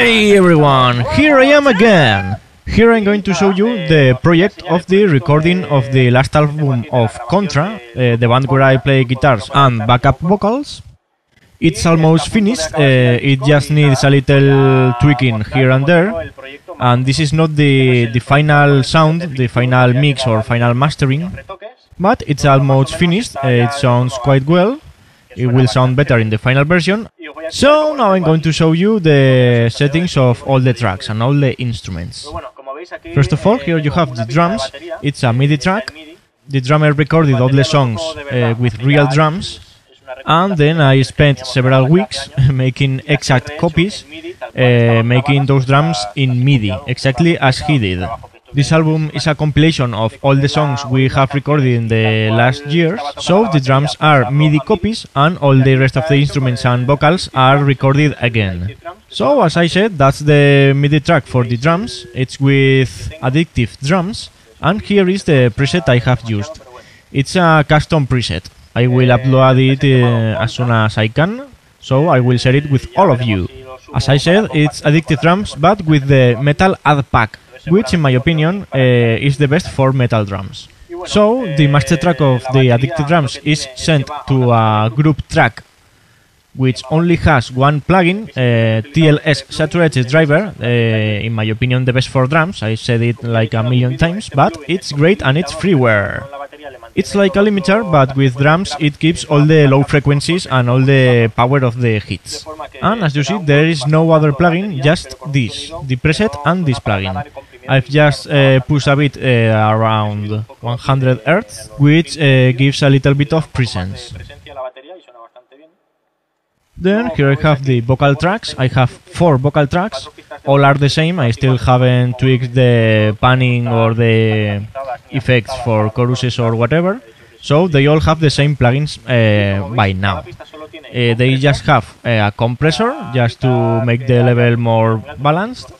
Hey everyone, here I am again! Here I'm going to show you the project of the recording of the last album of CONTRA, the band where I play guitars and backup vocals. It's almost finished, it just needs a little tweaking here and there, and this is not the final sound, the final mix or final mastering, but it's almost finished, it sounds quite well. It will sound better in the final version. So now I'm going to show you the settings of all the tracks and all the instruments. First of all, here you have the drums. It's a MIDI track. The drummer recorded all the songs with real drums, and then I spent several weeks making exact copies, making those drums in MIDI, exactly as he did. This album is a compilation of all the songs we have recorded in the last years, so the drums are MIDI copies and all the rest of the instruments and vocals are recorded again. So, as I said, that's the MIDI track for the drums. It's with Addictive Drums, and here is the preset I have used. It's a custom preset. I will upload it as soon as I can, so I will share it with all of you. As I said, it's Addictive Drums, but with the Metal Add Pack, which in my opinion is the best for metal drums. So the master track of the Addictive Drums is sent to a group track which only has one plugin, TLS Saturated Driver, in my opinion the best for drums. I said it like a million times, but it's great and it's freeware. It's like a limiter, but with drums it keeps all the low frequencies and all the power of the hits. And as you see, there is no other plugin, just this, the preset and this plugin. I've just pushed a bit around 100 Hz, which gives a little bit of presence. Then here I have the vocal tracks. I have 4 vocal tracks. All are the same. I still haven't tweaked the panning or the effects for choruses or whatever. So they all have the same plugins by now. They just have a compressor just to make the level more balanced.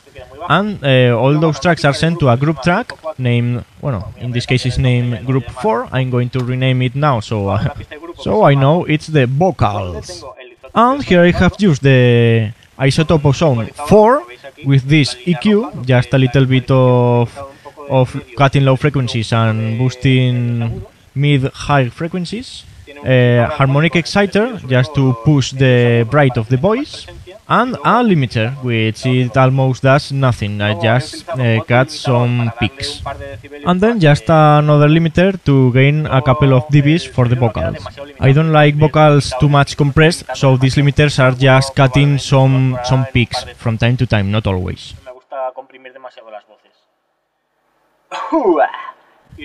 And all those tracks are sent to a group track named, well, in this case it's named Group 4. I'm going to rename it now so I know it's the vocals. And here I have used the Isotope Zone 4 with this EQ, just a little bit of cutting low frequencies and boosting mid-high frequencies. Harmonic exciter, just to push the bright of the voice. And a limiter, which it almost does nothing, I just cut some peaks. And then just another limiter to gain a couple of dBs for the vocals. I don't like vocals too much compressed, so these limiters are just cutting some peaks from time to time, not always.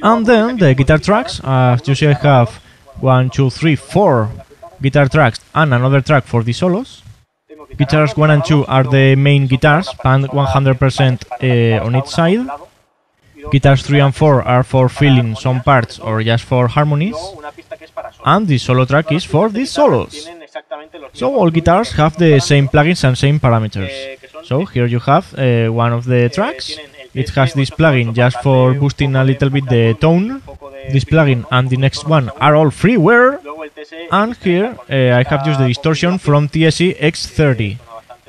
And then the guitar tracks, as you see I have 1, 2, 3, 4 guitar tracks and another track for the solos. Guitars 1 and 2 are the main guitars, panned 100% on each side. Guitars 3 and 4 are for filling some parts or just for harmonies. And the solo track is for the solos. So all guitars have the same plugins and same parameters. So here you have one of the tracks. It has this plugin just for boosting a little bit the tone. This plugin and the next one are all freeware. And here I have used the distortion from TSE X30,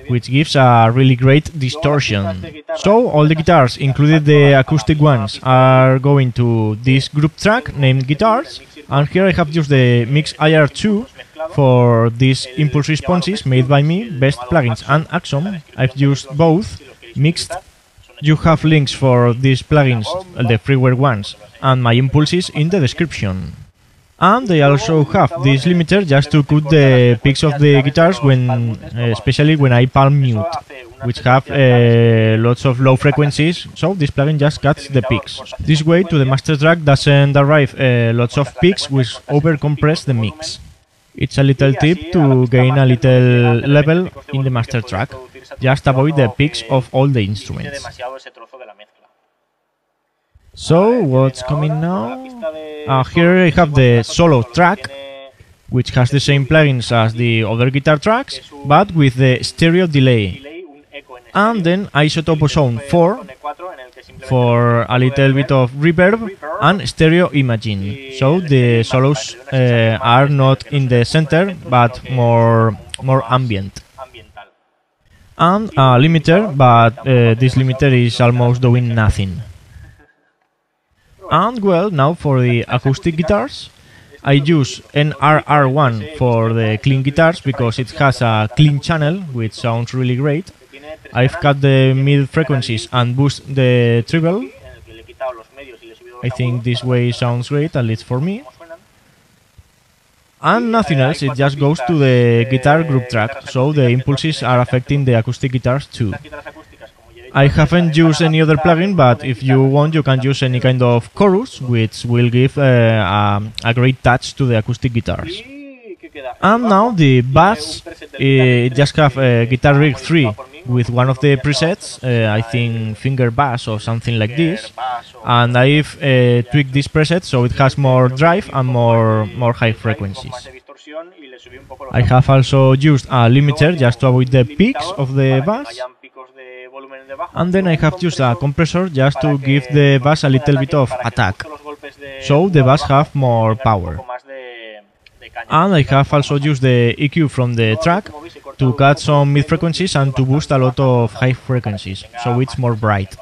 which gives a really great distortion. So all the guitars, including the acoustic ones, are going to this group track named Guitars. And here I have used the MixIR 2 for these impulse responses made by me, best plugins and Axon. I've used both mixed. You have links for these plugins, the freeware ones, and my impulses in the description. And they also have this limiter just to cut the peaks of the guitars when, especially when I palm mute, which have lots of low frequencies, so this plugin just cuts the peaks. This way to the master track doesn't arrive lots of peaks which overcompress the mix. It's a little tip to gain a little level in the master track, just avoid the peaks of all the instruments. So, what's coming now? Here I have the solo track, which has the same plugins as the other guitar tracks, but with the stereo delay. And then Isotope Zone 4 for a little bit of reverb and stereo imaging. So the solos are not in the center, but more ambient. and a limiter, but this limiter is almost doing nothing. And well, now for the acoustic guitars, I use NRR1 for the clean guitars because it has a clean channel, which sounds really great. I've cut the mid frequencies and boost the treble. I think this way sounds great, at least for me. And nothing else, it just goes to the guitar group track, so the impulses are affecting the acoustic guitars too. I haven't used any other plugin, but if you want, you can use any kind of chorus, which will give a great touch to the acoustic guitars. And now the bass, it just have a guitar rig 3 with one of the presets, I think finger bass or something like this, and I've tweaked this preset so it has more drive and more high frequencies. I have also used a limiter just to avoid the peaks of the bass, and then I have used a compressor just to give the bass a little bit of attack, so the bass have more power. And I have also used the EQ from the track to cut some mid frequencies and to boost a lot of high frequencies, so it's more bright.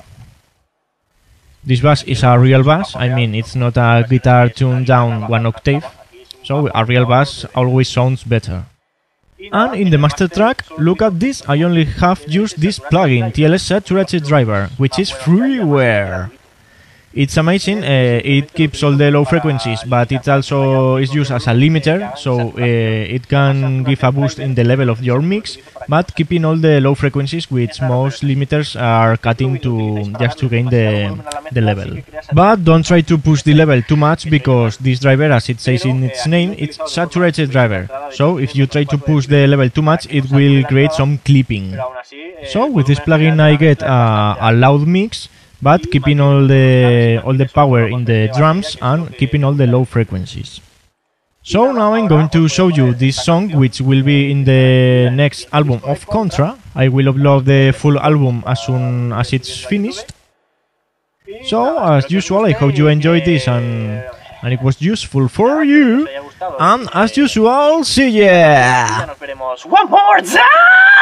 This bass is a real bass, I mean it's not a guitar tuned down one octave, so a real bass always sounds better. And in the master track, look at this, I only have used this plugin, TLS Saturated Driver, which is freeware. It's amazing, it keeps all the low frequencies, but it also is used as a limiter, so it can give a boost in the level of your mix, but keeping all the low frequencies, which most limiters are cutting to just to gain the level. But don't try to push the level too much, because this driver, as it says in its name, it's saturated driver, so if you try to push the level too much, it will create some clipping. So with this plugin I get a loud mix, but keeping all the power in the drums and keeping all the low frequencies. So now I'm going to show you this song, which will be in the next album of CONTRA. I will upload the full album as soon as it's finished. So as usual, I hope you enjoyed this and it was useful for you. And as usual, see ya! One more time!